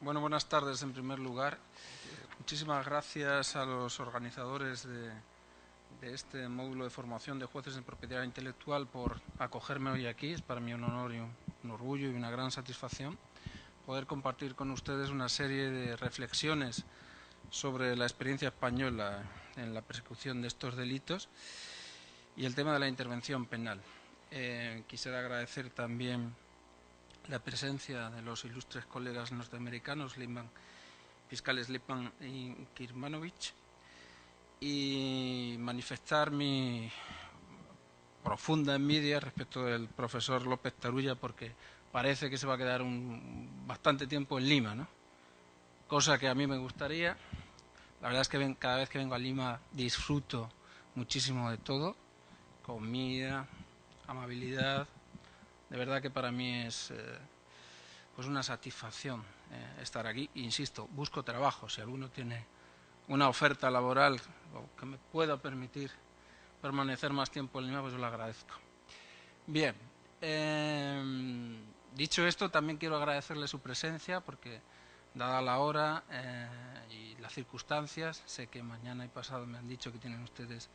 Bueno, buenas tardes en primer lugar. Muchísimas gracias a los organizadores de este módulo de formación de jueces en propiedad intelectual por acogerme hoy aquí. Es para mí un honor y un orgullo y una gran satisfacción poder compartir con ustedes una serie de reflexiones sobre la experiencia española en la persecución de estos delitos y el tema de la intervención penal. Quisiera agradecer también la presencia de los ilustres colegas norteamericanos, fiscales Lippmann y Kirmanovich, y manifestar mi profunda envidia respecto del profesor López Tarulla, porque parece que se va a quedar bastante tiempo en Lima, ¿no? Cosa que a mí me gustaría. La verdad es que cada vez que vengo a Lima disfruto muchísimo de todo, comida, amabilidad. De verdad que para mí es pues una satisfacción estar aquí. Insisto, busco trabajo. Si alguno tiene una oferta laboral o que me pueda permitir permanecer más tiempo en Lima, pues yo lo agradezco. Bien, dicho esto, también quiero agradecerle su presencia porque, dada la hora y las circunstancias, sé que mañana y pasado me han dicho que tienen ustedes,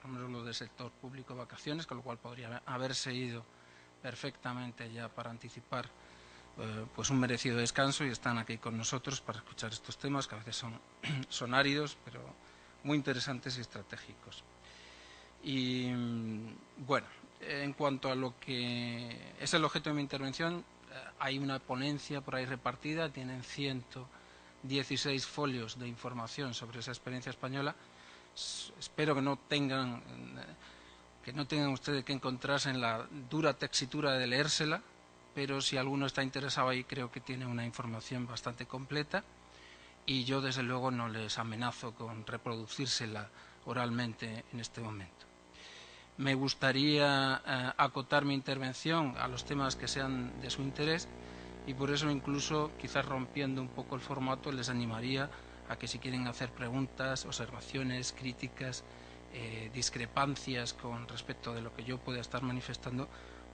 por lo menos los del sector público, vacaciones, con lo cual podría haberse ido perfectamente ya para anticipar pues un merecido descanso, y están aquí con nosotros para escuchar estos temas que a veces son áridos, pero muy interesantes y estratégicos. Y bueno, en cuanto a lo que es el objeto de mi intervención, hay una ponencia por ahí repartida, tienen 116 folios de información sobre esa experiencia española. Espero que no tengan ustedes que encontrarse en la dura tesitura de leérsela, pero si alguno está interesado ahí, creo que tiene una información bastante completa, y yo desde luego no les amenazo con reproducírsela oralmente en este momento. Me gustaría acotar mi intervención a los temas que sean de su interés, y por eso, incluso quizás rompiendo un poco el formato, les animaría a que, si quieren hacer preguntas, observaciones, críticas, discrepancias con respecto de lo que yo pueda estar manifestando,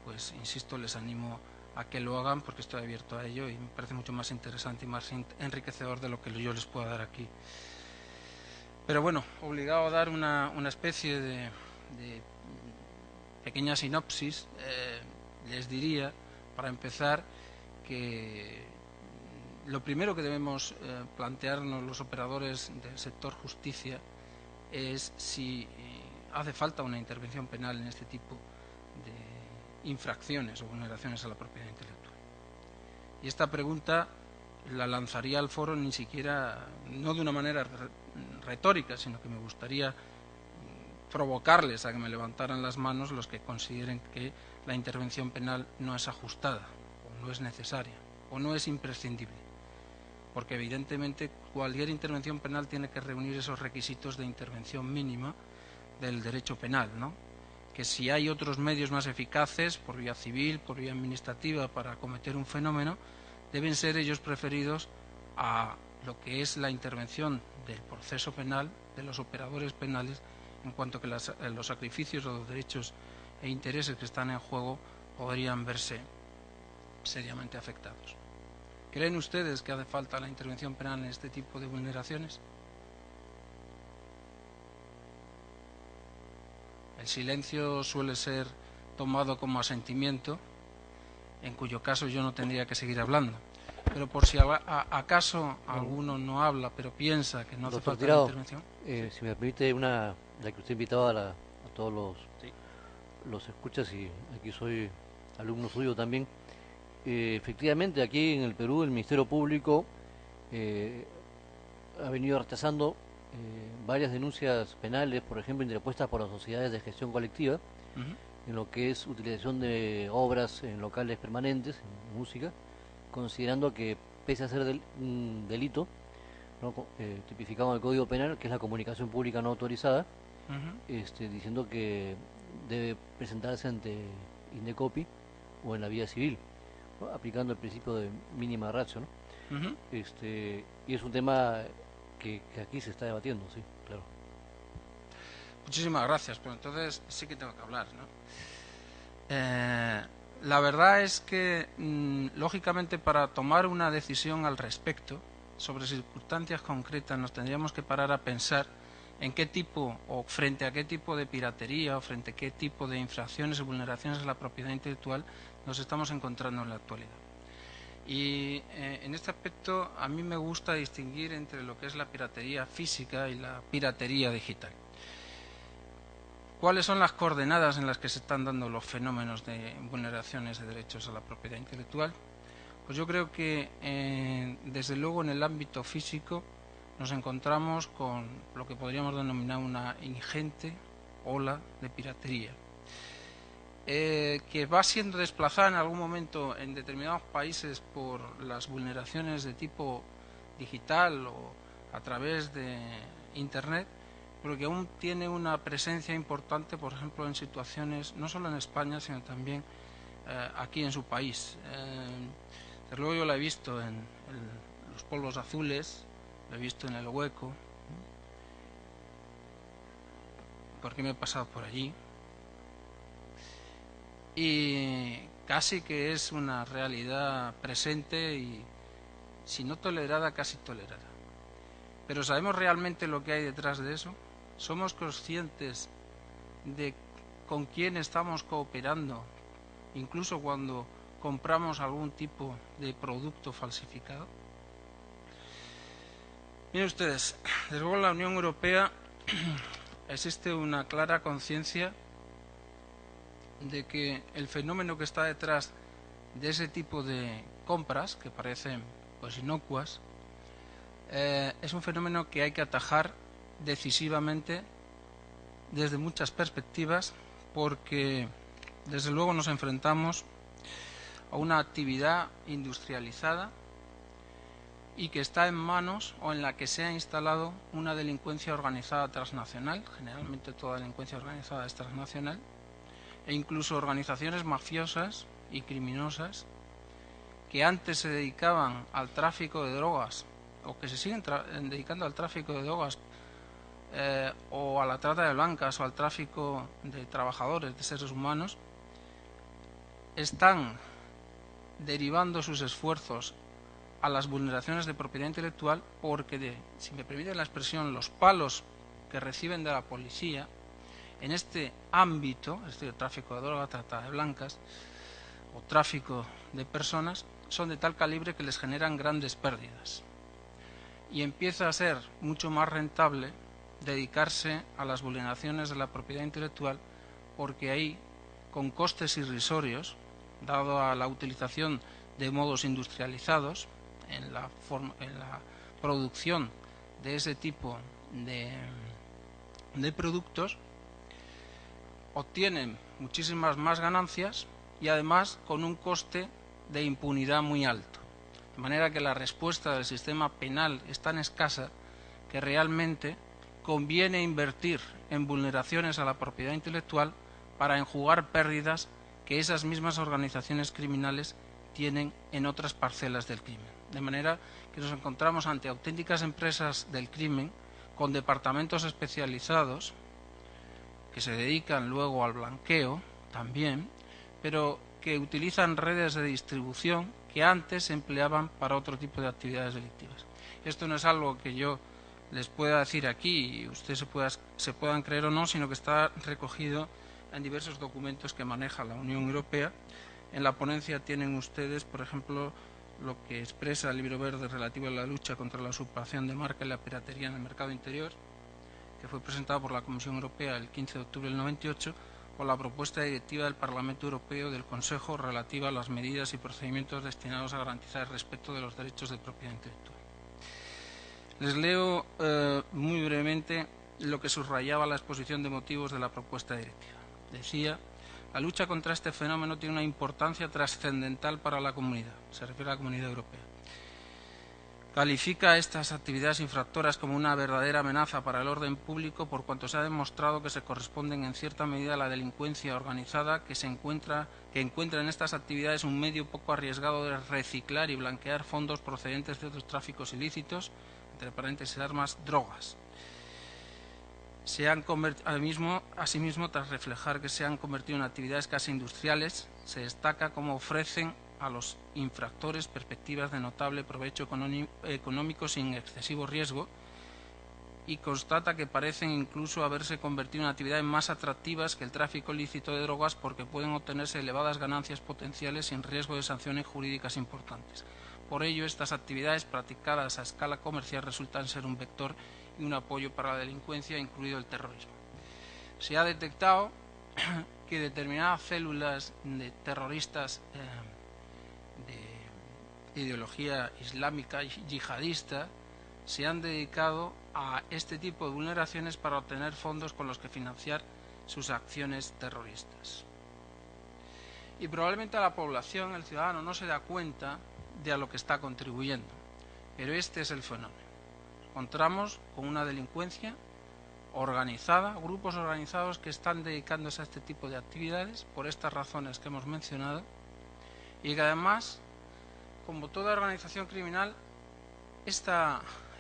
pues insisto, les animo a que lo hagan, porque estoy abierto a ello y me parece mucho más interesante y más enriquecedor de lo que yo les pueda dar aquí. Pero bueno, obligado a dar una especie de pequeña sinopsis, les diría, para empezar, que lo primero que debemos plantearnos los operadores del sector justicia es si hace falta una intervención penal en este tipo de infracciones o vulneraciones a la propiedad intelectual. Y esta pregunta la lanzaría al foro, ni siquiera, no de una manera retórica, sino que me gustaría provocarles a que me levantaran las manos los que consideren que la intervención penal no es ajustada, o no es necesaria, o no es imprescindible. Porque evidentemente cualquier intervención penal tiene que reunir esos requisitos de intervención mínima del derecho penal, ¿no? Que si hay otros medios más eficaces, por vía civil, por vía administrativa, para acometer un fenómeno, deben ser ellos preferidos a lo que es la intervención del proceso penal, de los operadores penales, en cuanto que los sacrificios o los derechos e intereses que están en juego podrían verse seriamente afectados. ¿Creen ustedes que hace falta la intervención penal en este tipo de vulneraciones? El silencio suele ser tomado como asentimiento, en cuyo caso yo no tendría que seguir hablando. Pero por si acaso alguno no habla, pero piensa que no hace Doctor falta la Tirado, intervención. si me permite ya que usted invitaba a todos Sí. los escuchas y aquí soy alumno suyo también, efectivamente aquí en el Perú el Ministerio Público eh, ha venido rechazando varias denuncias penales, por ejemplo, interpuestas por las sociedades de gestión colectiva, Uh-huh. en lo que es utilización de obras en locales permanentes, en música, considerando que pese a ser un delito, ¿no? Tipificado en el Código Penal, que es la comunicación pública no autorizada, Uh-huh. diciendo que debe presentarse ante Indecopi o en la vía civil, ¿no? Aplicando el principio de mínima ratio, ¿no? Uh-huh. Y es un tema que aquí se está debatiendo, sí, claro. Muchísimas gracias. Pues entonces sí que tengo que hablar, ¿no? Eh, La verdad es que, lógicamente, para tomar una decisión al respecto, sobre circunstancias concretas, nos tendríamos que parar a pensar en qué tipo, o frente a qué tipo de piratería, o frente a qué tipo de infracciones y vulneraciones a la propiedad intelectual nos estamos encontrando en la actualidad. Y en este aspecto a mí me gusta distinguir entre lo que es la piratería física y la piratería digital. ¿Cuáles son las coordenadas en las que se están dando los fenómenos de vulneraciones de derechos a la propiedad intelectual? Pues yo creo que desde luego en el ámbito físico nos encontramos con lo que podríamos denominar una ingente ola de piratería, que va siendo desplazada en algún momento en determinados países por las vulneraciones de tipo digital o a través de Internet, pero que aún tiene una presencia importante, por ejemplo, en situaciones, no solo en España, sino también aquí en su país. Desde luego yo la he visto en los polvos azules, la he visto en el Hueco, porque me he pasado por allí, y casi que es una realidad presente y, si no tolerada, casi tolerada. Pero ¿sabemos realmente lo que hay detrás de eso? ¿Somos conscientes de con quién estamos cooperando, incluso cuando compramos algún tipo de producto falsificado? Miren ustedes, desde luego en la Unión Europea existe una clara conciencia de que el fenómeno que está detrás de ese tipo de compras, que parecen pues inocuas, es un fenómeno que hay que atajar decisivamente desde muchas perspectivas, porque desde luego nos enfrentamos a una actividad industrializada y que está en manos o en la que se ha instalado una delincuencia organizada transnacional, generalmente toda delincuencia organizada es transnacional, e incluso organizaciones mafiosas y criminosas que antes se dedicaban al tráfico de drogas o que se siguen dedicando al tráfico de drogas o a la trata de blancas o al tráfico de trabajadores, de seres humanos, están derivando sus esfuerzos a las vulneraciones de propiedad intelectual porque, si me permiten la expresión, los palos que reciben de la policía en este ámbito, es decir, tráfico de droga, trata de blancas o tráfico de personas, son de tal calibre que les generan grandes pérdidas. Y empieza a ser mucho más rentable dedicarse a las vulneraciones de la propiedad intelectual porque ahí, con costes irrisorios, dado a la utilización de modos industrializados en la producción de ese tipo de productos, obtienen muchísimas más ganancias y además con un coste de impunidad muy alto. De manera que la respuesta del sistema penal es tan escasa que realmente conviene invertir en vulneraciones a la propiedad intelectual para enjugar pérdidas que esas mismas organizaciones criminales tienen en otras parcelas del crimen. De manera que nos encontramos ante auténticas empresas del crimen con departamentos especializados que se dedican luego al blanqueo también, pero que utilizan redes de distribución que antes se empleaban para otro tipo de actividades delictivas. Esto no es algo que yo les pueda decir aquí y ustedes se puedan creer o no, sino que está recogido en diversos documentos que maneja la Unión Europea. En la ponencia tienen ustedes, por ejemplo, lo que expresa el Libro Verde relativo a la lucha contra la usurpación de marca y la piratería en el mercado interior, que fue presentado por la Comisión Europea el 15 de octubre del 98, o la propuesta directiva del Parlamento Europeo y del Consejo relativa a las medidas y procedimientos destinados a garantizar el respeto de los derechos de propiedad intelectual. Les leo muy brevemente lo que subrayaba la exposición de motivos de la propuesta directiva. Decía: la lucha contra este fenómeno tiene una importancia trascendental para la comunidad, se refiere a la Comunidad Europea. Califica estas actividades infractoras como una verdadera amenaza para el orden público por cuanto se ha demostrado que se corresponden en cierta medida a la delincuencia organizada que encuentra en estas actividades un medio poco arriesgado de reciclar y blanquear fondos procedentes de otros tráficos ilícitos, entre paréntesis armas, drogas. Asimismo, tras reflejar que se han convertido en actividades casi industriales, se destaca cómo ofrecen a los infractores perspectivas de notable provecho económico sin excesivo riesgo, y constata que parecen incluso haberse convertido en actividades más atractivas que el tráfico ilícito de drogas, porque pueden obtenerse elevadas ganancias potenciales sin riesgo de sanciones jurídicas importantes. Por ello, estas actividades practicadas a escala comercial resultan ser un vector y un apoyo para la delincuencia, incluido el terrorismo. Se ha detectado que determinadas células de terroristas de ideología islámica y yihadista se han dedicado a este tipo de vulneraciones para obtener fondos con los que financiar sus acciones terroristas. Y probablemente la población, el ciudadano, no se da cuenta de a lo que está contribuyendo, pero este es el fenómeno. Nos encontramos con una delincuencia organizada, grupos organizados que están dedicándose a este tipo de actividades por estas razones que hemos mencionado, y que además, como toda organización criminal,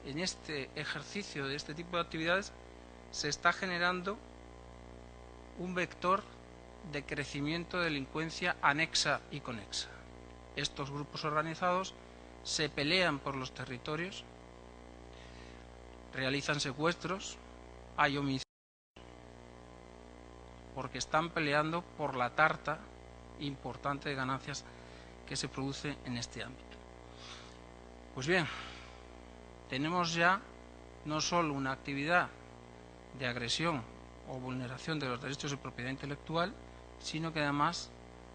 en este ejercicio de este tipo de actividades se está generando un vector de crecimiento de delincuencia anexa y conexa. Estos grupos organizados se pelean por los territorios, realizan secuestros, hay homicidios, porque están peleando por la tarta importante de ganancias que se produce en este ámbito. Pues bien, tenemos ya no solo una actividad de agresión o vulneración de los derechos de propiedad intelectual, sino que además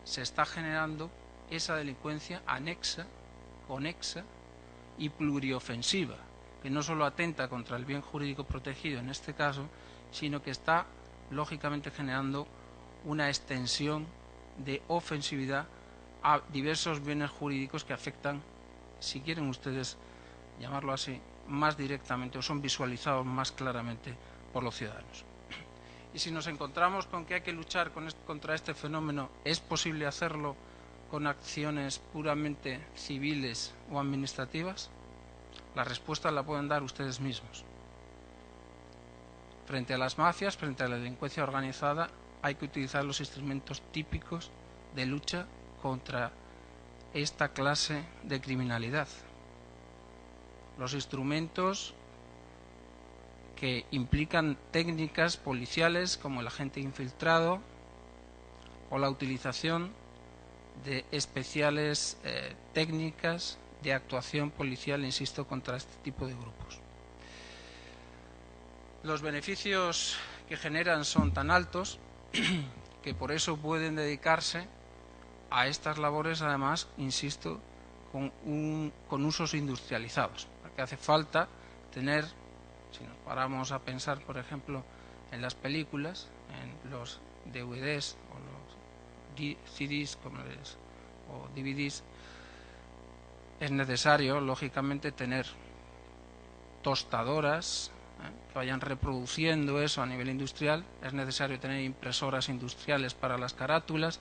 se está generando esa delincuencia anexa, conexa y pluriofensiva, que no solo atenta contra el bien jurídico protegido en este caso, sino que está lógicamente generando una extensión de ofensividad a diversos bienes jurídicos que afectan, si quieren ustedes llamarlo así, más directamente, o son visualizados más claramente por los ciudadanos. Y si nos encontramos con que hay que luchar contra este fenómeno, ¿es posible hacerlo con acciones puramente civiles o administrativas? La respuesta la pueden dar ustedes mismos. Frente a las mafias, frente a la delincuencia organizada, hay que utilizar los instrumentos típicos de lucha contra esta clase de criminalidad. Los instrumentos que implican técnicas policiales como el agente infiltrado o la utilización de especiales técnicas de actuación policial, insisto, contra este tipo de grupos. Los beneficios que generan son tan altos que por eso pueden dedicarse a estas labores, además, insisto, con usos industrializados, porque hace falta tener, si nos paramos a pensar, por ejemplo, en las películas, en los DVDs o los CDs o DVDs, es necesario, lógicamente, tener tostadoras que vayan reproduciendo eso a nivel industrial, es necesario tener impresoras industriales para las carátulas,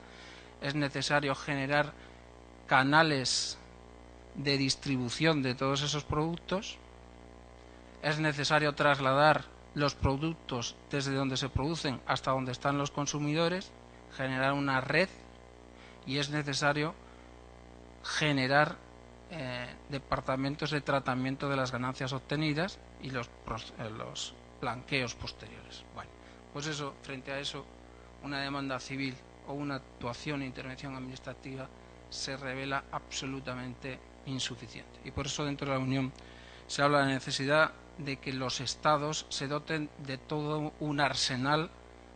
es necesario generar canales de distribución de todos esos productos, es necesario trasladar los productos desde donde se producen hasta donde están los consumidores, generar una red, y es necesario generar departamentos de tratamiento de las ganancias obtenidas y los blanqueos posteriores. Bueno, pues eso, frente a eso, una demanda civil o una actuación e intervención administrativa se revela absolutamente insuficiente. Y por eso dentro de la Unión se habla de la necesidad de que los Estados se doten de todo un arsenal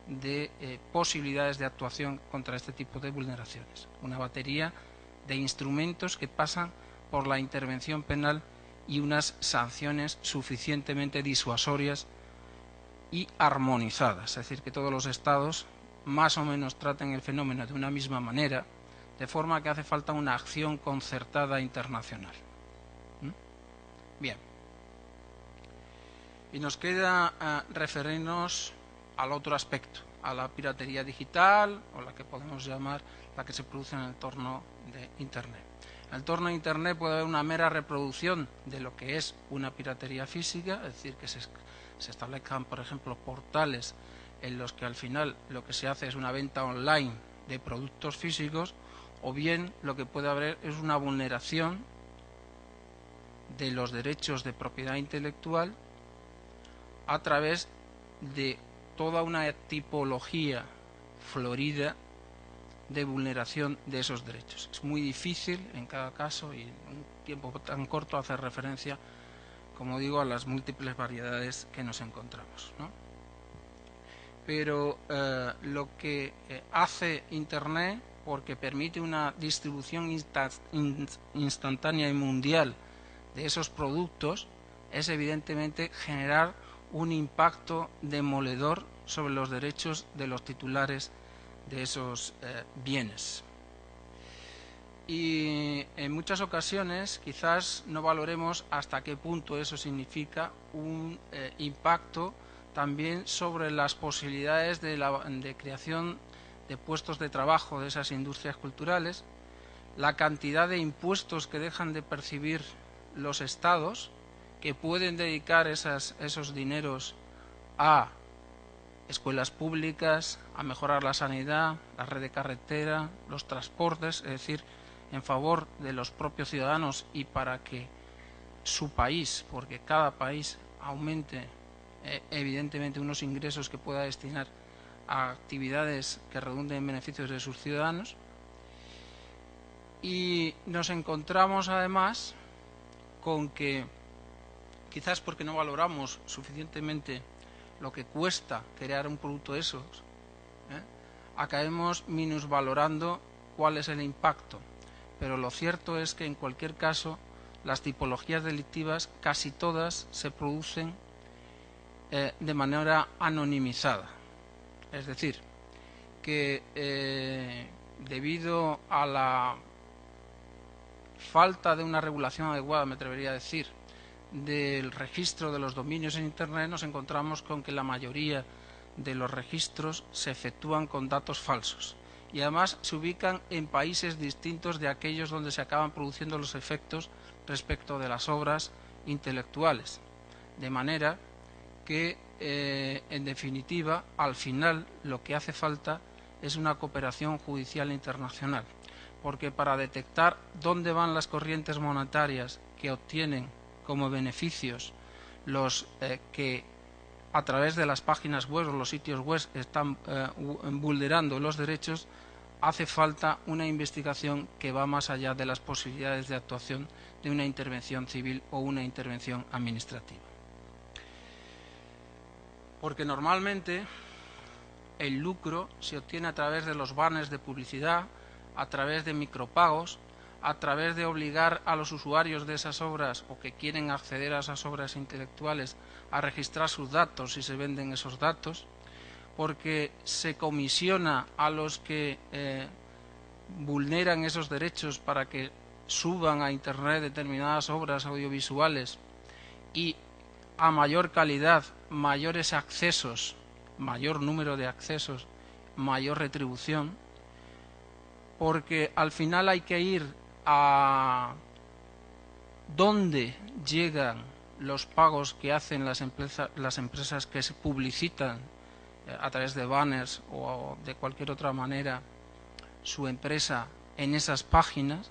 de posibilidades de actuación contra este tipo de vulneraciones. Una batería de instrumentos que pasan por la intervención penal y unas sanciones suficientemente disuasorias y armonizadas. Es decir, que todos los Estados más o menos traten el fenómeno de una misma manera, de forma que hace falta una acción concertada internacional. Bien. Y nos queda referirnos al otro aspecto, a la piratería digital, o la que podemos llamar la que se produce en el entorno de Internet. En el entorno de Internet puede haber una mera reproducción de lo que es una piratería física, es decir, que se establezcan, por ejemplo, portales en los que al final lo que se hace es una venta online de productos físicos, o bien lo que puede haber es una vulneración de los derechos de propiedad intelectual a través de toda una tipología florida de vulneración de esos derechos. Es muy difícil en cada caso y en un tiempo tan corto hacer referencia, como digo, a las múltiples variedades que nos encontramos, ¿no? Pero lo que hace Internet, porque permite una distribución instantánea y mundial de esos productos, es evidentemente generar un impacto demoledor sobre los derechos de los titulares de esos bienes. Y en muchas ocasiones quizás no valoremos hasta qué punto eso significa un impacto también sobre las posibilidades de creación de puestos de trabajo de esas industrias culturales, la cantidad de impuestos que dejan de percibir los estados, que pueden dedicar esos dineros a escuelas públicas, a mejorar la sanidad, la red de carretera, los transportes, es decir, en favor de los propios ciudadanos y para que su país, porque cada país aumente evidentemente unos ingresos que pueda destinar a actividades que redunden en beneficios de sus ciudadanos. Y nos encontramos además con que, quizás porque no valoramos suficientemente lo que cuesta crear un producto de esos, acabemos minusvalorando cuál es el impacto. Pero lo cierto es que en cualquier caso las tipologías delictivas casi todas se producen de manera anonimizada. Es decir, que debido a la falta de una regulación adecuada, me atrevería a decir, del registro de los dominios en Internet, nos encontramos con que la mayoría de los registros se efectúan con datos falsos y además se ubican en países distintos de aquellos donde se acaban produciendo los efectos respecto de las obras intelectuales. De manera que, en definitiva, al final lo que hace falta es una cooperación judicial internacional, porque para detectar dónde van las corrientes monetarias que obtienen como beneficios los que a través de las páginas web o los sitios web están vulnerando los derechos, hace falta una investigación que va más allá de las posibilidades de actuación de una intervención civil o una intervención administrativa. Porque normalmente el lucro se obtiene a través de los banners de publicidad, a través de micropagos, a través de obligar a los usuarios de esas obras o que quieren acceder a esas obras intelectuales a registrar sus datos si se venden esos datos, porque se comisiona a los que vulneran esos derechos para que suban a Internet determinadas obras audiovisuales y a mayor calidad, mayores accesos, mayor número de accesos, mayor retribución, porque al final hay que ir a dónde llegan los pagos que hacen las empresas que se publicitan a través de banners o de cualquier otra manera su empresa en esas páginas,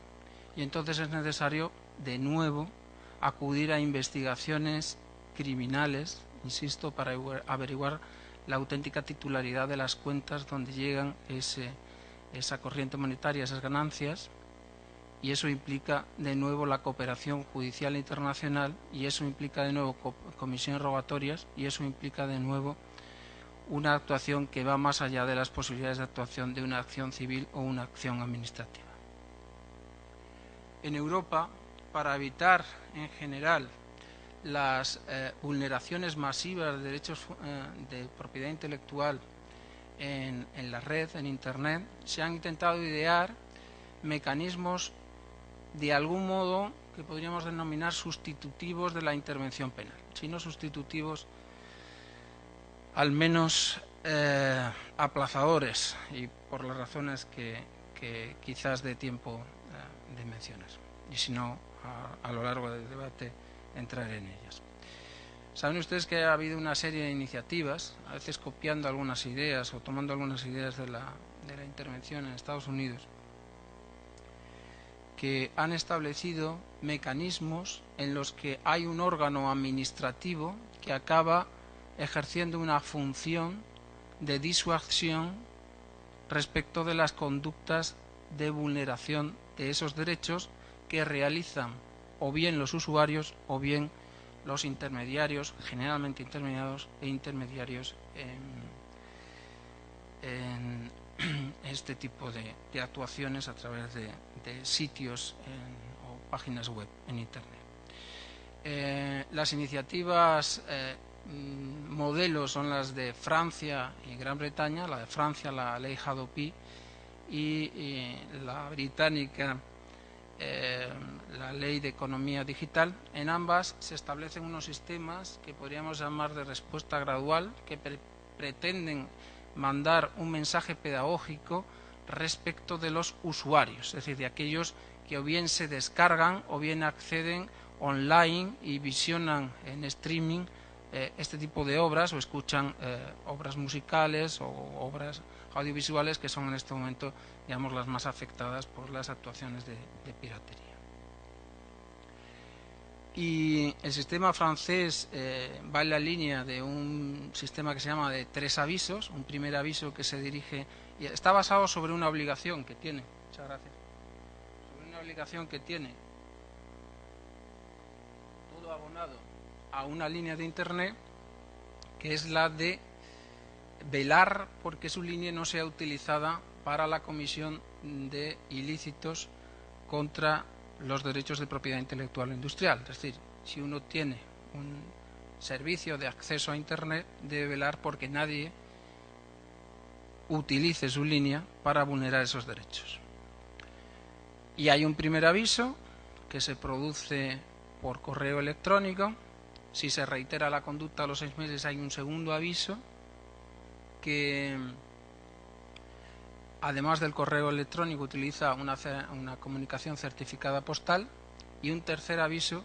y entonces es necesario de nuevo acudir a investigaciones criminales, insisto, para averiguar la auténtica titularidad de las cuentas donde llegan esa corriente monetaria, esas ganancias, y eso implica de nuevo la cooperación judicial internacional, y eso implica de nuevo comisiones rogatorias, y eso implica de nuevo una actuación que va más allá de las posibilidades de actuación de una acción civil o una acción administrativa. En Europa, para evitar en general las vulneraciones masivas de derechos de propiedad intelectual en la red, en Internet, se han intentado idear mecanismos de algún modo que podríamos denominar sustitutivos de la intervención penal, si no sustitutivos, al menos aplazadores, y por las razones que quizás dé tiempo de mencionar, y si no, a lo largo del debate entraré en ellas. Saben ustedes que ha habido una serie de iniciativas, a veces copiando algunas ideas o tomando algunas ideas de de la intervención en Estados Unidos, que han establecido mecanismos en los que hay un órgano administrativo que acaba ejerciendo una función de disuasión respecto de las conductas de vulneración de esos derechos que realizan o bien los usuarios o bien los intermediarios, generalmente intermediarios en este tipo de actuaciones a través de sitios o páginas web en Internet. Las iniciativas modelos son las de Francia y Gran Bretaña, la de Francia la ley Hadopi y la británica la ley de economía digital. En ambas se establecen unos sistemas que podríamos llamar de respuesta gradual, que pretenden mandar un mensaje pedagógico respecto de los usuarios, es decir, de aquellos que o bien se descargan o bien acceden online y visionan en streaming este tipo de obras o escuchan obras musicales o obras audiovisuales que son en este momento, digamos, las más afectadas por las actuaciones de piratería. Y el sistema francés va en la línea de un sistema que se llama de 3 avisos. Un primer aviso que se dirige y está basado sobre una obligación que tiene, muchas gracias, sobre una obligación que tiene todo abonado a una línea de Internet, que es la de velar porque su línea no sea utilizada para la comisión de ilícitos contra los derechos de propiedad intelectual e industrial. Es decir, si uno tiene un servicio de acceso a Internet, debe velar porque nadie utilice su línea para vulnerar esos derechos. Y hay un primer aviso que se produce por correo electrónico. Si se reitera la conducta a los 6 meses, hay un segundo aviso que, además del correo electrónico, utiliza una comunicación certificada postal, y un tercer aviso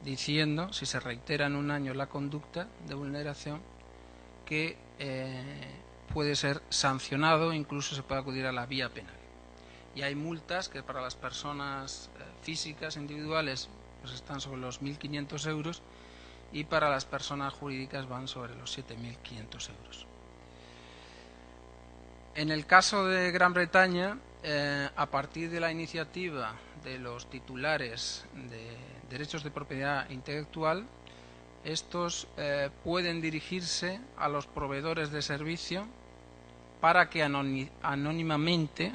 diciendo, si se reitera en un año la conducta de vulneración, que puede ser sancionado, incluso se puede acudir a la vía penal. Y hay multas que para las personas físicas individuales pues están sobre los 1.500 euros y para las personas jurídicas van sobre los 7.500 euros. En el caso de Gran Bretaña, a partir de la iniciativa de los titulares de derechos de propiedad intelectual, estos pueden dirigirse a los proveedores de servicio para que anonimizadamente,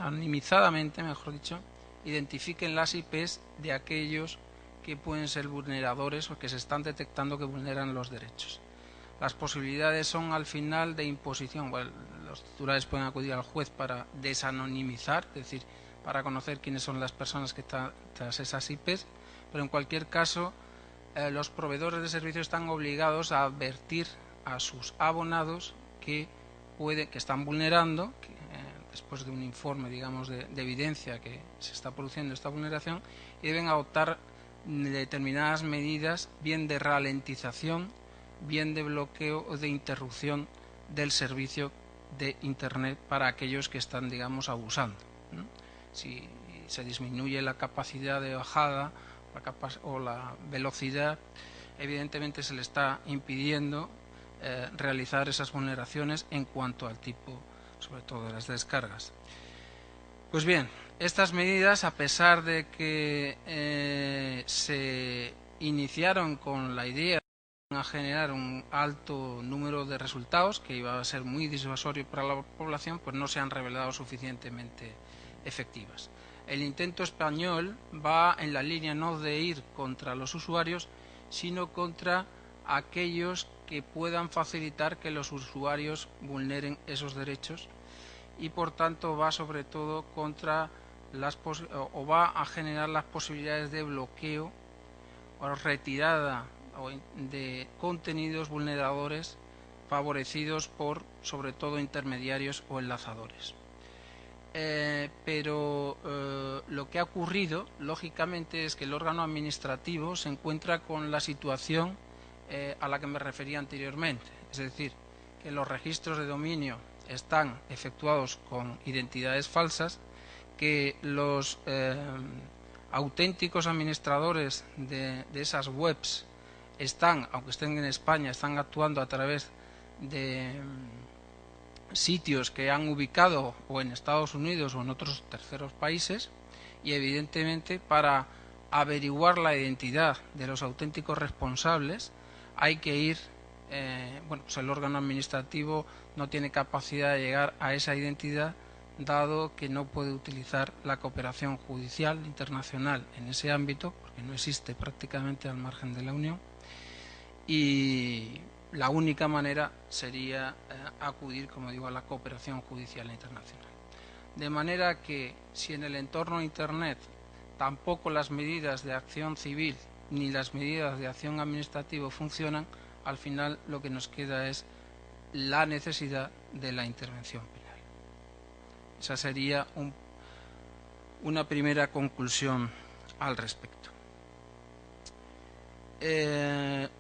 mejor dicho, identifiquen las IPs de aquellos que pueden ser vulneradores o que se están detectando que vulneran los derechos. Las posibilidades son al final de imposición. Bueno, los titulares pueden acudir al juez para desanonimizar, es decir, para conocer quiénes son las personas que están tras esas IPs, pero en cualquier caso los proveedores de servicios están obligados a advertir a sus abonados que están vulnerando, después de un informe, digamos, de evidencia que se está produciendo esta vulneración, y deben adoptar determinadas medidas, bien de ralentización, bien de bloqueo o de interrupción del servicio de Internet para aquellos que están, digamos, abusando, ¿no? Si se disminuye la capacidad de bajada o la velocidad, evidentemente se le está impidiendo realizar esas vulneraciones en cuanto al tipo, sobre todo, de las descargas. Pues bien, estas medidas, a pesar de que se iniciaron con la idea a generar un alto número de resultados que iba a ser muy disuasorio para la población, pues no se han revelado suficientemente efectivas. El intento español va en la línea no de ir contra los usuarios, sino contra aquellos que puedan facilitar que los usuarios vulneren esos derechos, y por tanto va sobre todo contra va a generar las posibilidades de bloqueo o retirada de contenidos vulneradores favorecidos por, sobre todo, intermediarios o enlazadores. Pero lo que ha ocurrido, lógicamente, es que el órgano administrativo se encuentra con la situación a la que me refería anteriormente, es decir, que los registros de dominio están efectuados con identidades falsas, que los auténticos administradores de esas webs están, aunque estén en España, están actuando a través de sitios que han ubicado o en Estados Unidos o en otros terceros países, y evidentemente para averiguar la identidad de los auténticos responsables hay que ir, pues el órgano administrativo no tiene capacidad de llegar a esa identidad, dado que no puede utilizar la cooperación judicial internacional en ese ámbito, porque no existe prácticamente al margen de la Unión, y la única manera sería acudir, como digo, a la cooperación judicial internacional. De manera que si en el entorno Internet tampoco las medidas de acción civil ni las medidas de acción administrativa funcionan, al final lo que nos queda es la necesidad de la intervención penal. Esa sería una primera conclusión al respecto.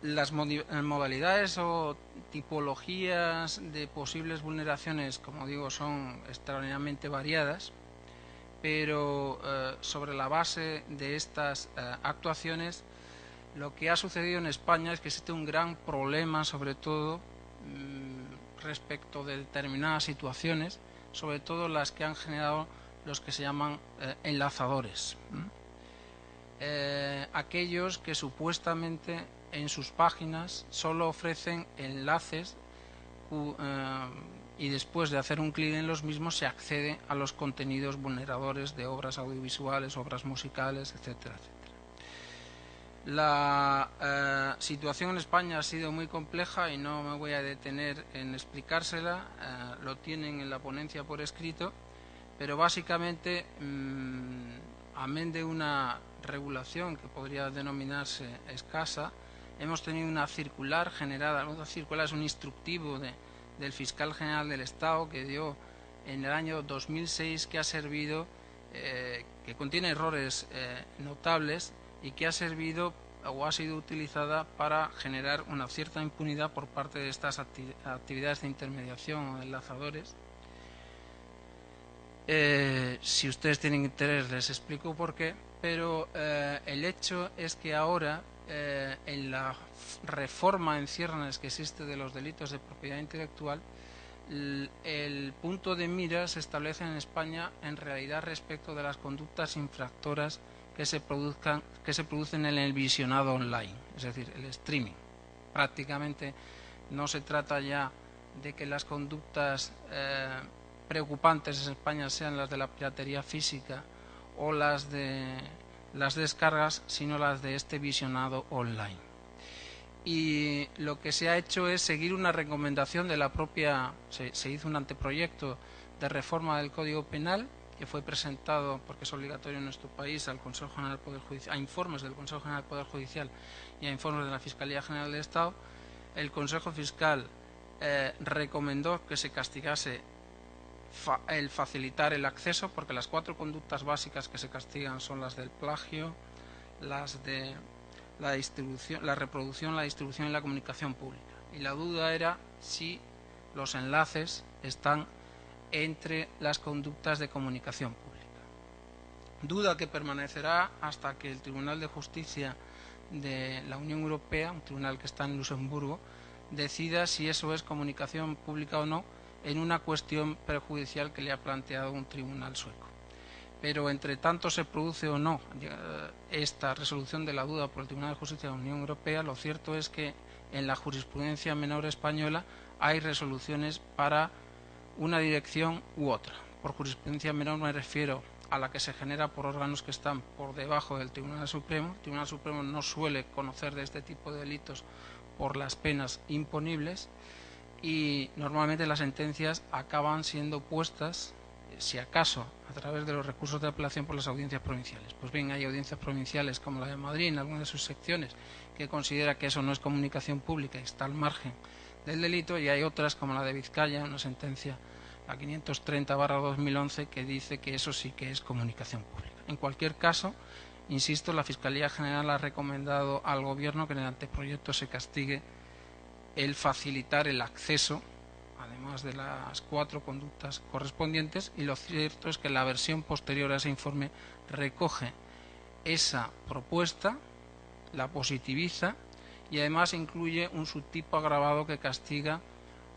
Las modalidades o tipologías de posibles vulneraciones, como digo, son extraordinariamente variadas, pero sobre la base de estas actuaciones, lo que ha sucedido en España es que existe un gran problema, sobre todo respecto de determinadas situaciones, sobre todo las que han generado los que se llaman enlazadores. Aquellos que supuestamente en sus páginas solo ofrecen enlaces y después de hacer un clic en los mismos se accede a los contenidos vulneradores de obras audiovisuales, obras musicales, etcétera, etcétera. La situación en España ha sido muy compleja y no me voy a detener en explicársela, lo tienen en la ponencia por escrito, pero básicamente, amén de una regulación que podría denominarse escasa, hemos tenido una circular generada. Una circular es un instructivo del fiscal general del Estado que dio en el año 2006, que ha servido, que contiene errores notables y que ha servido o ha sido utilizada para generar una cierta impunidad por parte de estas actividades de intermediación o de enlazadores. Si ustedes tienen interés les explico por qué, pero el hecho es que ahora en la reforma en ciernes que existe de los delitos de propiedad intelectual, el punto de mira se establece en España en realidad respecto de las conductas infractoras que se producen en el visionado online, es decir, el streaming. Prácticamente no se trata ya de que las conductas preocupantes en España sean las de la piratería física o las de las descargas, sino las de este visionado online. Y lo que se ha hecho es seguir una recomendación de la propia, se hizo un anteproyecto de reforma del Código Penal que fue presentado, porque es obligatorio en nuestro país, al Consejo General del Poder Judicial, a informes del Consejo General del Poder Judicial y a informes de la Fiscalía General del Estado. El Consejo Fiscal recomendó que se castigase el facilitar el acceso, porque las 4 conductas básicas que se castigan son las del plagio, las de la distribución, la reproducción, la distribución y la comunicación pública. Y la duda era si los enlaces están entre las conductas de comunicación pública. Duda que permanecerá hasta que el Tribunal de Justicia de la Unión Europea, un tribunal que está en Luxemburgo, decida si eso es comunicación pública o no, en una cuestión prejudicial que le ha planteado un tribunal sueco. Pero entre tanto se produce o no esta resolución de la duda por el Tribunal de Justicia de la Unión Europea, lo cierto es que en la jurisprudencia menor española hay resoluciones para una dirección u otra. Por jurisprudencia menor me refiero a la que se genera por órganos que están por debajo del Tribunal Supremo. El Tribunal Supremo no suele conocer de este tipo de delitos por las penas imponibles y normalmente las sentencias acaban siendo puestas, si acaso, a través de los recursos de apelación por las audiencias provinciales. Pues bien, hay audiencias provinciales como la de Madrid, en algunas de sus secciones, que considera que eso no es comunicación pública y está al margen del delito, y hay otras como la de Vizcaya, una sentencia, la 530/2011, que dice que eso sí que es comunicación pública. En cualquier caso, insisto, la Fiscalía General ha recomendado al Gobierno que en el anteproyecto se castigue el facilitar el acceso además de las 4 conductas correspondientes, y lo cierto es que la versión posterior a ese informe recoge esa propuesta, la positiviza y además incluye un subtipo agravado que castiga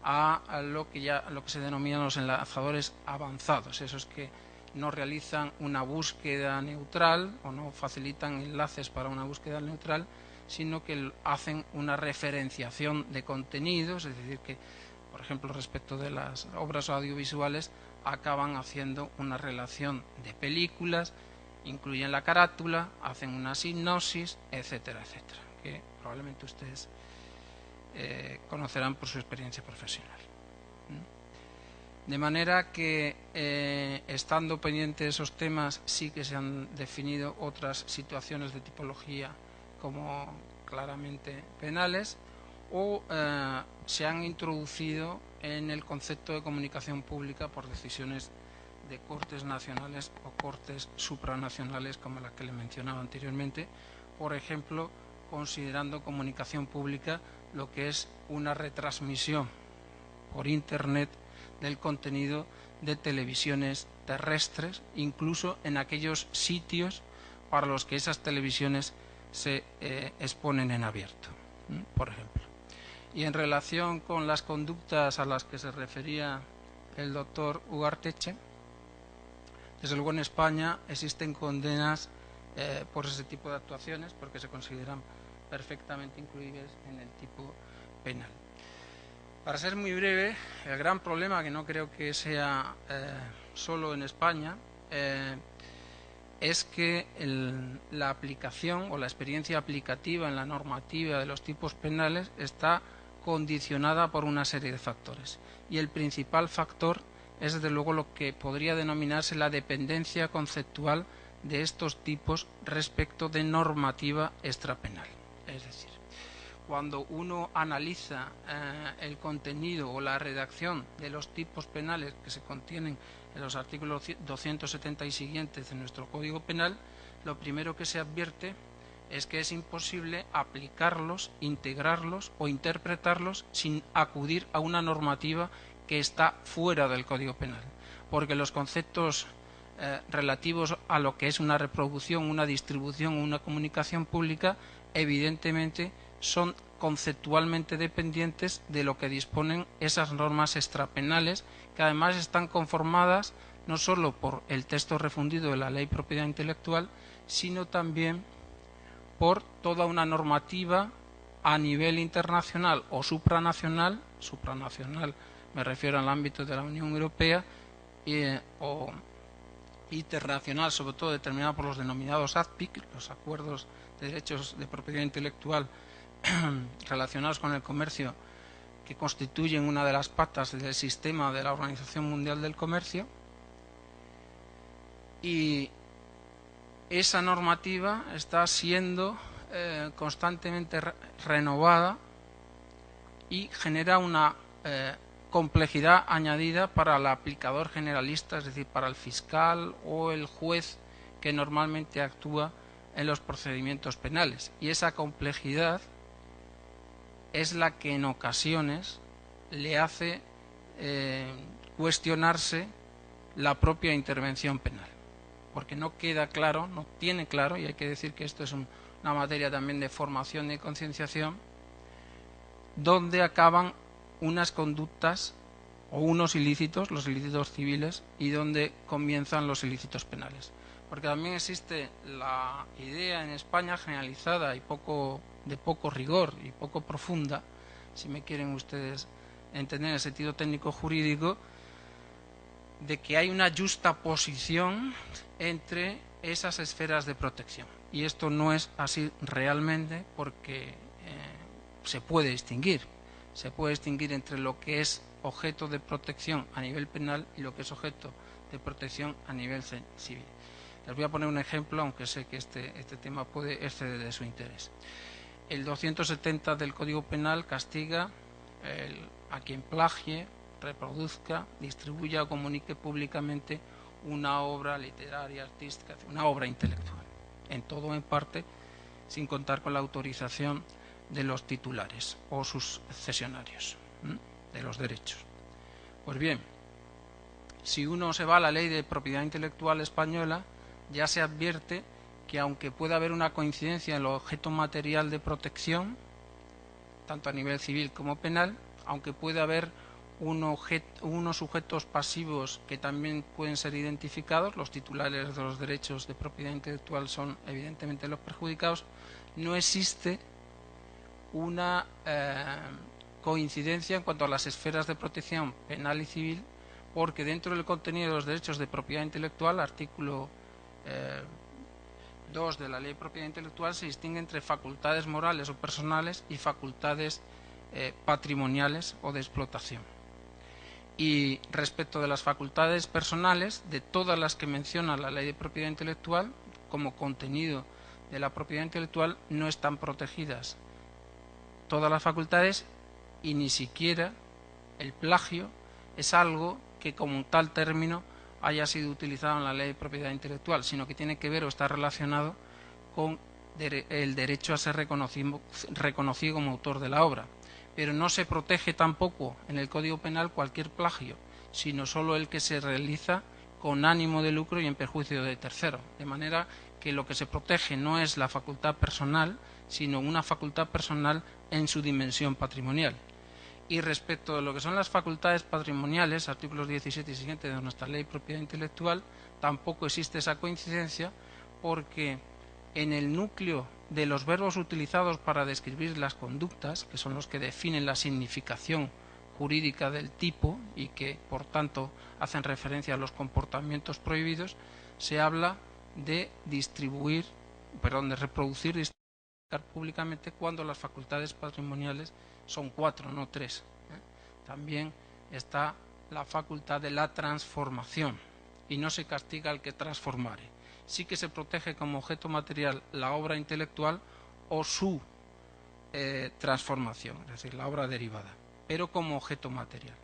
a lo que se denominan los enlazadores avanzados, esos que no realizan una búsqueda neutral o no facilitan enlaces para una búsqueda neutral, sino que hacen una referenciación de contenidos, es decir, que, por ejemplo, respecto de las obras audiovisuales, acaban haciendo una relación de películas, incluyen la carátula, hacen una sinopsis, etcétera, etcétera, que probablemente ustedes conocerán por su experiencia profesional. De manera que, estando pendientes de esos temas, sí que se han definido otras situaciones de tipología como claramente penales, o se han introducido en el concepto de comunicación pública por decisiones de cortes nacionales o cortes supranacionales, como la que le mencionaba anteriormente, por ejemplo, considerando comunicación pública lo que es una retransmisión por Internet del contenido de televisiones terrestres, incluso en aquellos sitios para los que esas televisiones se exponen en abierto, por ejemplo. Y en relación con las conductas a las que se refería el doctor Ugarteche, desde luego en España existen condenas por ese tipo de actuaciones, porque se consideran perfectamente incluibles en el tipo penal. Para ser muy breve, el gran problema, que no creo que sea solo en España, es que la aplicación o la experiencia aplicativa en la normativa de los tipos penales está condicionada por una serie de factores. Y el principal factor es, desde luego, lo que podría denominarse la dependencia conceptual de estos tipos respecto de normativa extrapenal. Es decir, cuando uno analiza el contenido o la redacción de los tipos penales que se contienen en los artículos 270 y siguientes de nuestro Código Penal, lo primero que se advierte es que es imposible aplicarlos, integrarlos o interpretarlos sin acudir a una normativa que está fuera del Código Penal, porque los conceptos relativos a lo que es una reproducción, una distribución o una comunicación pública, evidentemente son conceptualmente dependientes de lo que disponen esas normas extrapenales, que además están conformadas no solo por el texto refundido de la Ley de Propiedad Intelectual, sino también por toda una normativa a nivel internacional o supranacional me refiero al ámbito de la Unión Europea, o internacional, sobre todo determinada por los denominados ADPIC, los acuerdos de derechos de propiedad intelectual relacionados con el comercio, que constituyen una de las patas del sistema de la Organización Mundial del Comercio. Y esa normativa está siendo constantemente renovada y genera una complejidad añadida para el aplicador generalista, es decir, para el fiscal o el juez que normalmente actúa en los procedimientos penales. Y esa complejidad es la que en ocasiones le hace cuestionarse la propia intervención penal, porque no queda claro, no tiene claro, y hay que decir que esto es una materia también de formación y concienciación, dónde acaban unas conductas o unos ilícitos, los ilícitos civiles, y dónde comienzan los ilícitos penales. Porque también existe la idea en España generalizada y de poco rigor y poco profunda, si me quieren ustedes entender en el sentido técnico jurídico, de que hay una justa posición entre esas esferas de protección. Y esto no es así realmente, porque se puede distinguir. Se puede distinguir entre lo que es objeto de protección a nivel penal y lo que es objeto de protección a nivel civil. Les voy a poner un ejemplo, aunque sé que este tema puede exceder de su interés. El 270 del Código Penal castiga a quien plagie, reproduzca, distribuya o comunique públicamente una obra literaria, artística, una obra intelectual, en todo o en parte, sin contar con la autorización de los titulares o sus cesionarios de los derechos. Pues bien, si uno se va a la ley de propiedad intelectual española, ya se advierte que aunque pueda haber una coincidencia en el objeto material de protección, tanto a nivel civil como penal, aunque puede haber unos sujetos pasivos que también pueden ser identificados, los titulares de los derechos de propiedad intelectual son evidentemente los perjudicados, no existe una coincidencia en cuanto a las esferas de protección penal y civil, porque dentro del contenido de los derechos de propiedad intelectual, artículo 2 de la Ley de Propiedad Intelectual, se distingue entre facultades morales o personales y facultades patrimoniales o de explotación. Y respecto de las facultades personales, de todas las que menciona la Ley de Propiedad Intelectual, como contenido de la propiedad intelectual, no están protegidas todas las facultades, y ni siquiera el plagio es algo que como tal término haya sido utilizado en la Ley de Propiedad Intelectual, sino que tiene que ver o está relacionado con el derecho a ser reconocido como autor de la obra. Pero no se protege tampoco en el Código Penal cualquier plagio, sino solo el que se realiza con ánimo de lucro y en perjuicio de tercero. De manera que lo que se protege no es la facultad personal, sino una facultad personal en su dimensión patrimonial. Y respecto de lo que son las facultades patrimoniales, artículos 17 y siguientes de nuestra Ley de Propiedad Intelectual, tampoco existe esa coincidencia, porque en el núcleo de los verbos utilizados para describir las conductas, que son los que definen la significación jurídica del tipo y que, por tanto, hacen referencia a los comportamientos prohibidos, se habla de de reproducir y distribuir públicamente cuando las facultades patrimoniales son 4, no 3. También está la facultad de la transformación, y no se castiga al que transformare. Sí que se protege como objeto material la obra intelectual o su transformación, es decir, la obra derivada, pero como objeto material.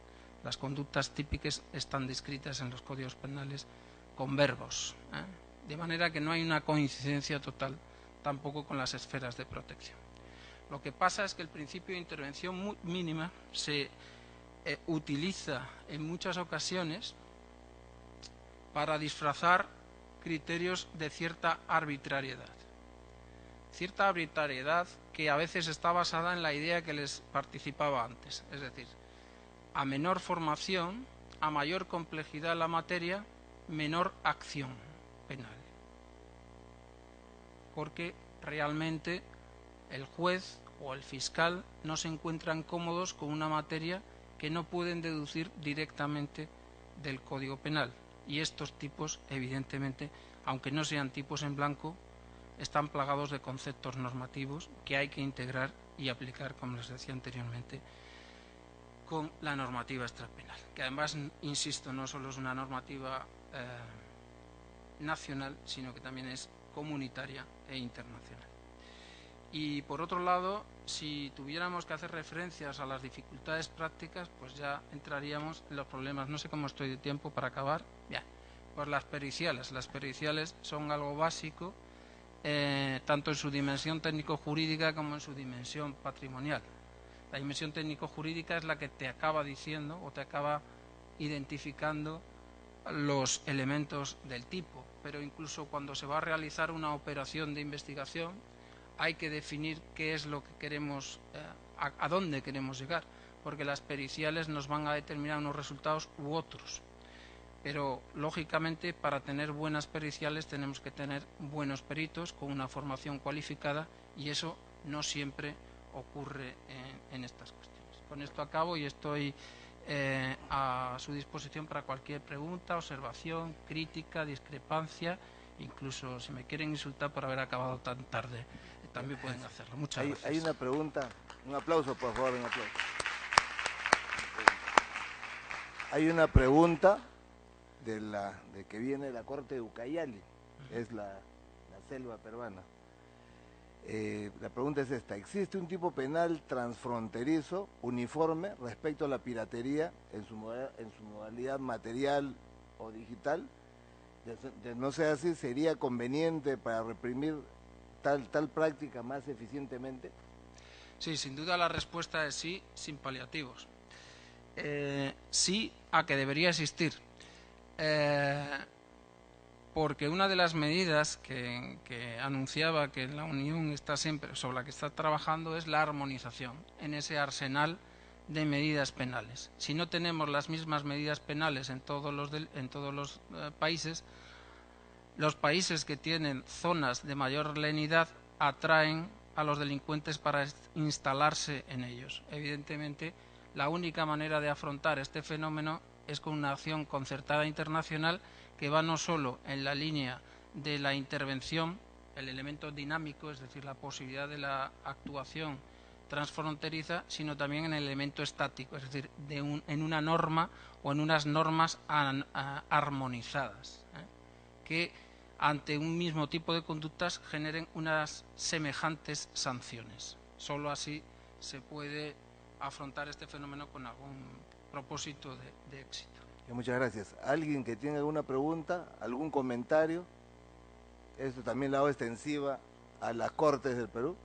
Las conductas típicas están descritas en los códigos penales con verbos, de manera que no hay una coincidencia total tampoco con las esferas de protección. Lo que pasa es que el principio de intervención mínima se utiliza en muchas ocasiones para disfrazar criterios de cierta arbitrariedad. Cierta arbitrariedad que a veces está basada en la idea que les participaba antes. Es decir, a menor formación, a mayor complejidad en la materia, menor acción penal. Porque realmente el juez o el fiscal no se encuentran cómodos con una materia que no pueden deducir directamente del Código Penal. Y estos tipos, evidentemente, aunque no sean tipos en blanco, están plagados de conceptos normativos que hay que integrar y aplicar, como les decía anteriormente, con la normativa extrapenal, que además, insisto, no solo es una normativa nacional, sino que también es comunitaria e internacional. Y por otro lado, si tuviéramos que hacer referencias a las dificultades prácticas, pues ya entraríamos en los problemas. No sé cómo estoy de tiempo para acabar. Bien, pues las periciales. Las periciales son algo básico, tanto en su dimensión técnico-jurídica como en su dimensión patrimonial. La dimensión técnico-jurídica es la que te acaba diciendo o te acaba identificando los elementos del tipo, pero incluso cuando se va a realizar una operación de investigación hay que definir qué es lo que queremos, a dónde queremos llegar, porque las periciales nos van a determinar unos resultados u otros. Pero, lógicamente, para tener buenas periciales tenemos que tener buenos peritos con una formación cualificada, y eso no siempre ocurre en estas cuestiones. Con esto acabo y estoy a su disposición para cualquier pregunta, observación, crítica, discrepancia. Incluso si me quieren insultar por haber acabado tan tarde, también pueden hacerlo. Muchas gracias. Hay una pregunta, un aplauso por favor, un aplauso. Hay una pregunta de que viene de la corte de Ucayali, es la selva peruana. La pregunta es esta: ¿existe un tipo penal transfronterizo uniforme respecto a la piratería en su modalidad material o digital? De no ser así, ¿sería conveniente para reprimir tal práctica más eficientemente? Sí, sin duda la respuesta es sí, sin paliativos. sí a que debería existir. Porque una de las medidas que anunciaba que la Unión está siempre, sobre la que está trabajando, es la armonización en ese arsenal de medidas penales. Si no tenemos las mismas medidas penales en todos los países, los países que tienen zonas de mayor lenidad atraen a los delincuentes para instalarse en ellos. Evidentemente, la única manera de afrontar este fenómeno es con una acción concertada internacional que va no solo en la línea de la intervención, el elemento dinámico, es decir, la posibilidad de la actuación transfronteriza, sino también en el elemento estático, es decir, en una norma o en unas normas armonizadas, que ante un mismo tipo de conductas generen unas semejantes sanciones. Solo así se puede afrontar este fenómeno con algún propósito de éxito. Muchas gracias. ¿Alguien que tenga alguna pregunta, algún comentario? Esto también la hago extensiva a las Cortes del Perú,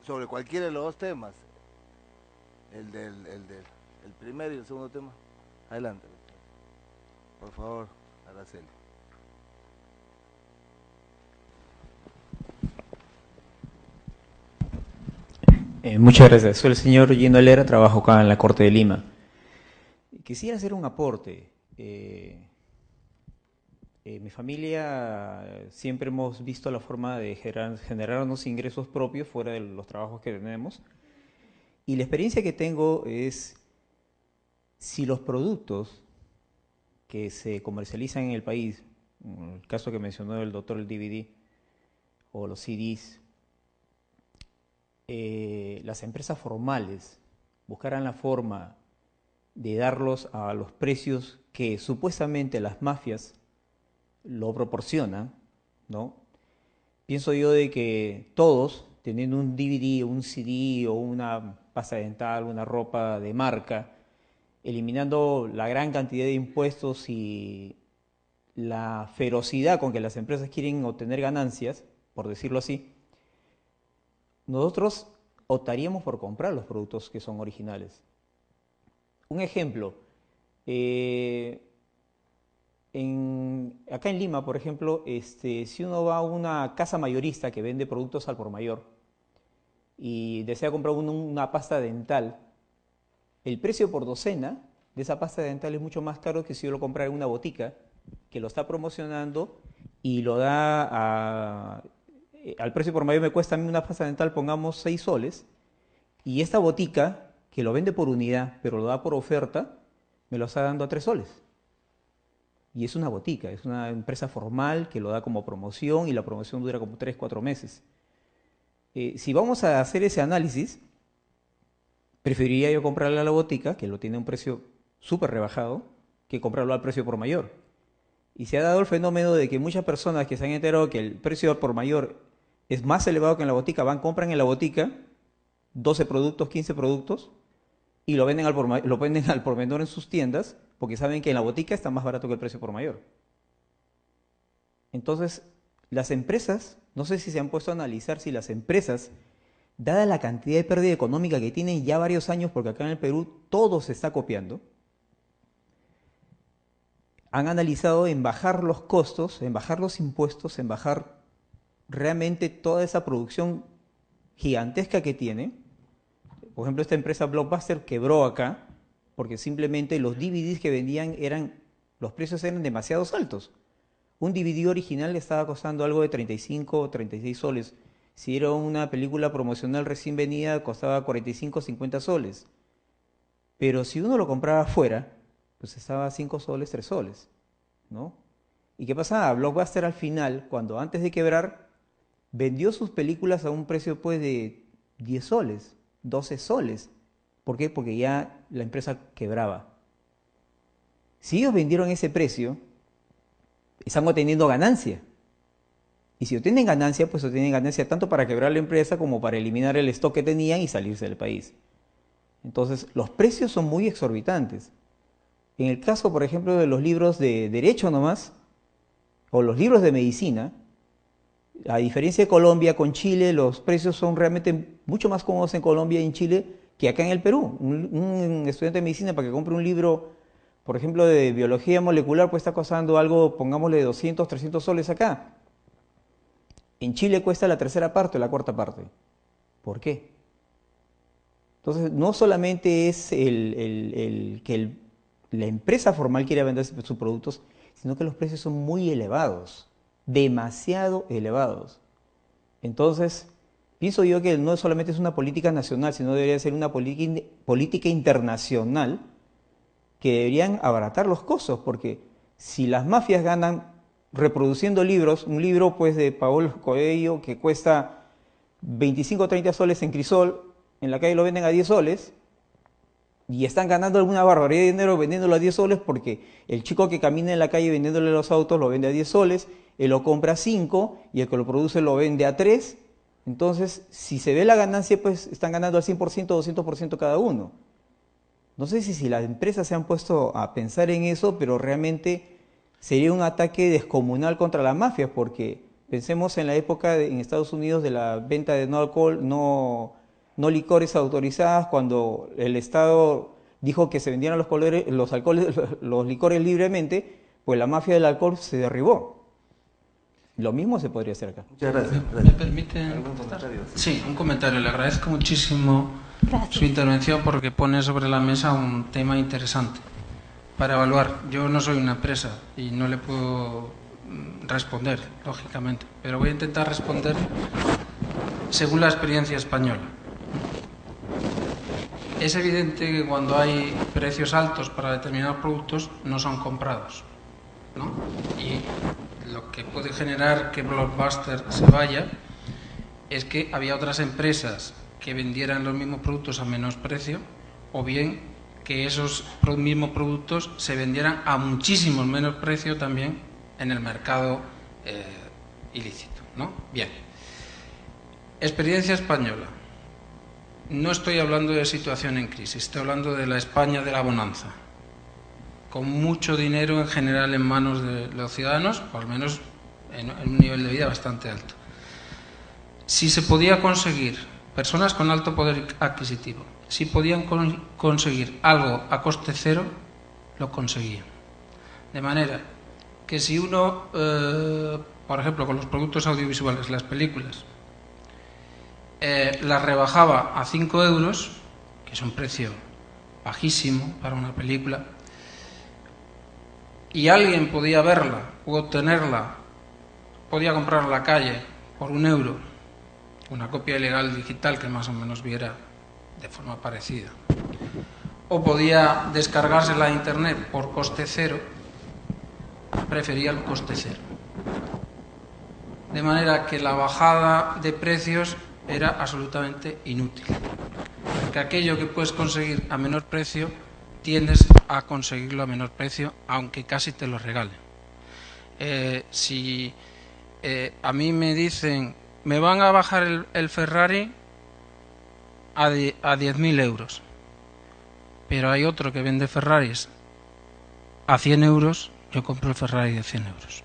sobre cualquiera de los dos temas, el primero y el segundo tema. Adelante, por favor, Araceli. Muchas gracias. Soy el señor Gino Lera, trabajo acá en la Corte de Lima. Quisiera hacer un aporte. Mi familia siempre hemos visto la forma de generarnos ingresos propios fuera de los trabajos que tenemos. Y la experiencia que tengo es, si los productos que se comercializan en el país, en el caso que mencionó el doctor, el DVD o los CDs, las empresas formales buscaran la forma de darlos a los precios que supuestamente las mafias lo proporcionan, ¿no? Pienso yo de que todos, teniendo un DVD, un CD o una pasta dental, una ropa de marca, eliminando la gran cantidad de impuestos y la ferocidad con que las empresas quieren obtener ganancias, por decirlo así, nosotros optaríamos por comprar los productos que son originales. Un ejemplo, acá en Lima, por ejemplo, si uno va a una casa mayorista que vende productos al por mayor y desea comprar una pasta dental, el precio por docena de esa pasta dental es mucho más caro que si yo lo comprara en una botica que lo está promocionando y lo da al precio por mayor. Me cuesta a mí una pasta dental, pongamos 6 soles, y esta botica que lo vende por unidad, pero lo da por oferta, me lo está dando a 3 soles. Y es una botica, es una empresa formal que lo da como promoción y la promoción dura como 3-4 meses. Si vamos a hacer ese análisis, preferiría yo comprarle a la botica, que lo tiene a un precio súper rebajado, que comprarlo al precio por mayor. Y se ha dado el fenómeno de que muchas personas que se han enterado que el precio por mayor es más elevado que en la botica, compran en la botica 12 productos, 15 productos, y lo venden al por menor en sus tiendas, porque saben que en la botica está más barato que el precio por mayor. Entonces, las empresas, no sé si se han puesto a analizar si las empresas, dada la cantidad de pérdida económica que tienen ya varios años, porque acá en el Perú todo se está copiando, han analizado en bajar los costos, en bajar los impuestos, en bajar realmente toda esa producción gigantesca que tiene. Por ejemplo, esta empresa Blockbuster quebró acá porque simplemente los DVDs que vendían los precios eran demasiado altos. Un DVD original estaba costando algo de 35 o 36 soles. Si era una película promocional recién venida, costaba 45 o 50 soles. Pero si uno lo compraba afuera, pues estaba a 5 soles, 3 soles, ¿no? ¿Y qué pasaba? Blockbuster al final, cuando antes de quebrar, vendió sus películas a un precio pues de 10 soles, 12 soles. ¿Por qué? Porque ya la empresa quebraba. Si ellos vendieron ese precio, están obteniendo ganancia. Y si obtienen ganancia, pues obtienen ganancia tanto para quebrar la empresa como para eliminar el stock que tenían y salirse del país. Entonces, los precios son muy exorbitantes. En el caso, por ejemplo, de los libros de derecho nomás, o los libros de medicina, a diferencia de Colombia, con Chile los precios son realmente mucho más cómodos en Colombia y en Chile que acá en el Perú. Un estudiante de medicina para que compre un libro, por ejemplo, de biología molecular, pues está costando algo, pongámosle 200, 300 soles acá. En Chile cuesta la tercera parte o la cuarta parte. ¿Por qué? Entonces, no solamente es que la empresa formal quiere vender sus productos, sino que los precios son muy elevados, demasiado elevados. Entonces, pienso yo que no solamente es una política nacional, sino debería ser una política internacional que deberían abaratar los costos, porque si las mafias ganan reproduciendo libros, un libro pues de Paulo Coelho que cuesta 25 o 30 soles en Crisol, en la calle lo venden a 10 soles, y están ganando alguna barbaridad de dinero vendiéndolo a 10 soles porque el chico que camina en la calle vendiéndole los autos lo vende a 10 soles, él lo compra a 5 y el que lo produce lo vende a 3. Entonces, si se ve la ganancia, pues están ganando al 100%, 200% cada uno. No sé si las empresas se han puesto a pensar en eso, pero realmente sería un ataque descomunal contra la mafia, porque pensemos en la época en Estados Unidos de la venta de no alcohol, no licores autorizadas, cuando el Estado dijo que se vendieran los licores libremente, pues la mafia del alcohol se derribó. Lo mismo se podría hacer acá. Muchas gracias. ¿Me permite? ¿Algún comentario? Sí, un comentario. Le agradezco muchísimo su intervención porque pone sobre la mesa un tema interesante para evaluar. Yo no soy una empresa y no le puedo responder, lógicamente, pero voy a intentar responder según la experiencia española. Es evidente que cuando hay precios altos para determinados productos no son comprados, ¿no? Y lo que puede generar que Blockbuster se vaya es que había otras empresas que vendieran los mismos productos a menos precio, o bien que esos mismos productos se vendieran a muchísimo menos precio también en el mercado ilícito, ¿no? Bien. Experiencia española. No estoy hablando de situación en crisis, estoy hablando de la España de la bonanza, con mucho dinero en general en manos de los ciudadanos, o al menos en un nivel de vida bastante alto. Si se podía conseguir, personas con alto poder adquisitivo, si podían conseguir algo a coste cero, lo conseguían. De manera que si uno, por ejemplo, con los productos audiovisuales, las películas, las rebajaba a 5 euros, que es un precio bajísimo para una película, y alguien podía verla u obtenerla, podía comprarla en la calle por 1 euro, una copia ilegal digital que más o menos viera de forma parecida, o podía descargársela a internet por coste cero, prefería el coste cero. De manera que la bajada de precios era absolutamente inútil, porque aquello que puedes conseguir a menor precio tiendes a conseguirlo a menor precio, aunque casi te lo regalen. Si a mí me dicen, me van a bajar el Ferrari a 10.000 euros, pero hay otro que vende Ferraris a 100 euros, yo compro el Ferrari de 100 euros,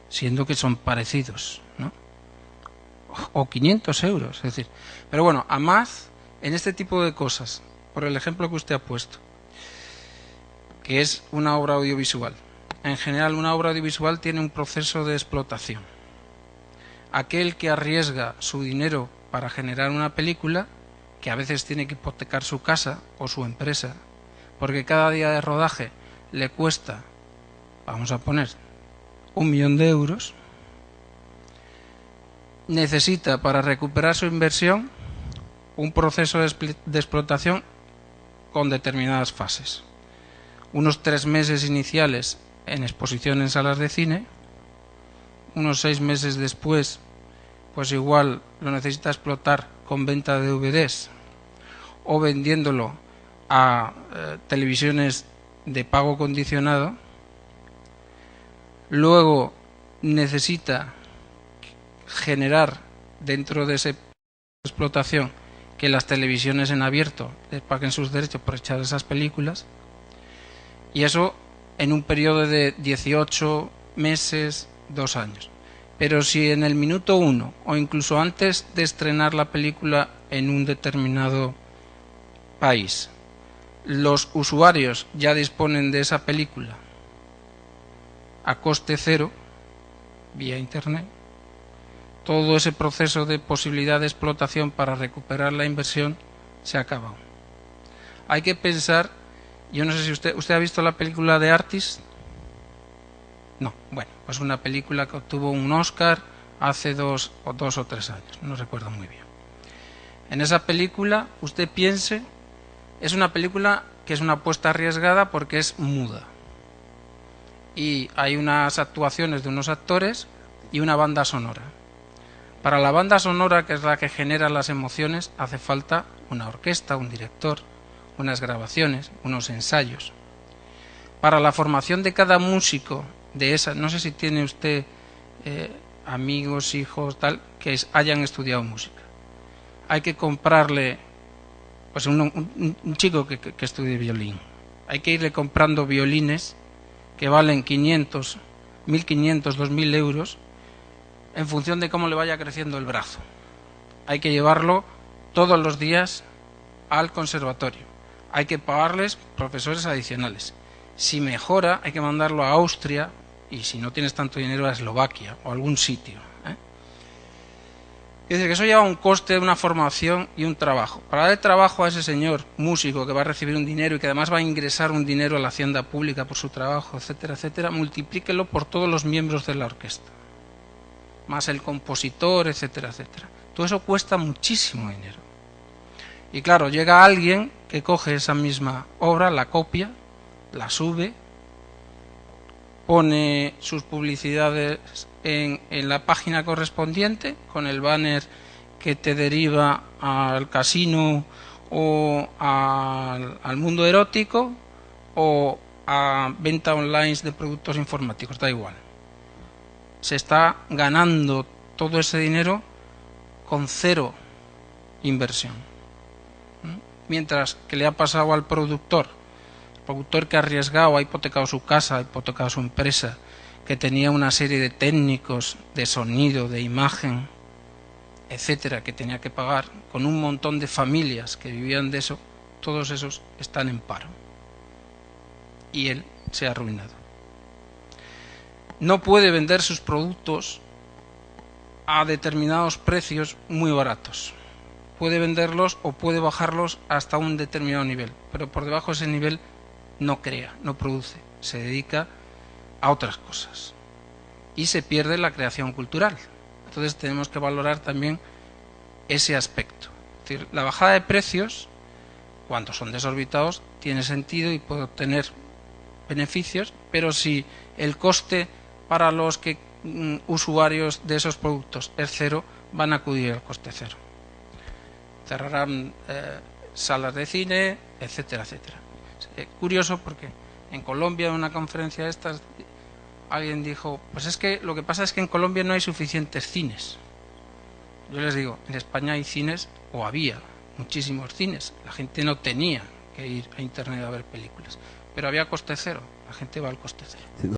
siendo que son parecidos, ¿no? O 500 euros, es decir. Pero bueno, a más, en este tipo de cosas, por el ejemplo que usted ha puesto, que es una obra audiovisual. En general, una obra audiovisual tiene un proceso de explotación. Aquel que arriesga su dinero para generar una película, que a veces tiene que hipotecar su casa o su empresa, porque cada día de rodaje le cuesta, vamos a poner, 1.000.000 de euros, necesita para recuperar su inversión un proceso de explotación con determinadas fases. Unos 3 meses iniciales en exposición en salas de cine, unos 6 meses después, pues igual lo necesita explotar con venta de DVDs o vendiéndolo a televisiones de pago condicionado. Luego necesita generar dentro de esa explotación que las televisiones en abierto les paguen sus derechos por echar esas películas, y eso en un periodo de 18 meses, 2 años. Pero si en el minuto 1 o incluso antes de estrenar la película en un determinado país los usuarios ya disponen de esa película a coste cero, vía internet, todo ese proceso de posibilidad de explotación para recuperar la inversión se ha acabado. Hay que pensar, yo no sé si usted ha visto la película de Artist. No, bueno, pues una película que obtuvo un Oscar hace dos o 3 años, no recuerdo muy bien. En esa película, usted piense, es una película que es una apuesta arriesgada porque es muda. Y hay unas actuaciones de unos actores y una banda sonora. Para la banda sonora, que es la que genera las emociones, hace falta una orquesta, un director, unas grabaciones, unos ensayos. Para la formación de cada músico de esa, no sé si tiene usted amigos, hijos, tal, que hayan estudiado música. Hay que comprarle, pues un chico que estudie violín. Hay que irle comprando violines que valen 500, 1.500, 2.000 euros en función de cómo le vaya creciendo el brazo. Hay que llevarlo todos los días al conservatorio. Hay que pagarles profesores adicionales. Si mejora, hay que mandarlo a Austria y si no tienes tanto dinero a Eslovaquia o algún sitio. Es decir, que eso lleva un coste, una formación y un trabajo. Para dar trabajo a ese señor músico que va a recibir un dinero y que además va a ingresar un dinero a la hacienda pública por su trabajo, etcétera, etcétera, multiplíquelo por todos los miembros de la orquesta, más el compositor, etcétera, etcétera. Todo eso cuesta muchísimo dinero. Y claro, llega alguien que coge esa misma obra, la copia, la sube, pone sus publicidades en la página correspondiente, con el banner que te deriva al casino o al mundo erótico o a venta online de productos informáticos, da igual. Se está ganando todo ese dinero con cero inversión. Mientras que le ha pasado al productor, el productor que ha arriesgado, ha hipotecado su casa, ha hipotecado su empresa, que tenía una serie de técnicos de sonido, de imagen, etcétera, que tenía que pagar, con un montón de familias que vivían de eso, todos esos están en paro. Y él se ha arruinado. No puede vender sus productos a determinados precios muy baratos. Puede venderlos o puede bajarlos hasta un determinado nivel, pero por debajo de ese nivel no crea, no produce, se dedica a otras cosas y se pierde la creación cultural. Entonces tenemos que valorar también ese aspecto. Es decir, la bajada de precios, cuando son desorbitados, tiene sentido y puede obtener beneficios, pero si el coste para los usuarios de esos productos es cero, van a acudir al coste cero. Cerrarán salas de cine, etcétera, etcétera. Es curioso porque en Colombia, en una conferencia de estas, alguien dijo, pues es que lo que pasa es que en Colombia no hay suficientes cines. Yo les digo, en España hay cines, o había muchísimos cines. La gente no tenía que ir a internet a ver películas, pero había coste cero. La gente va al coste cero.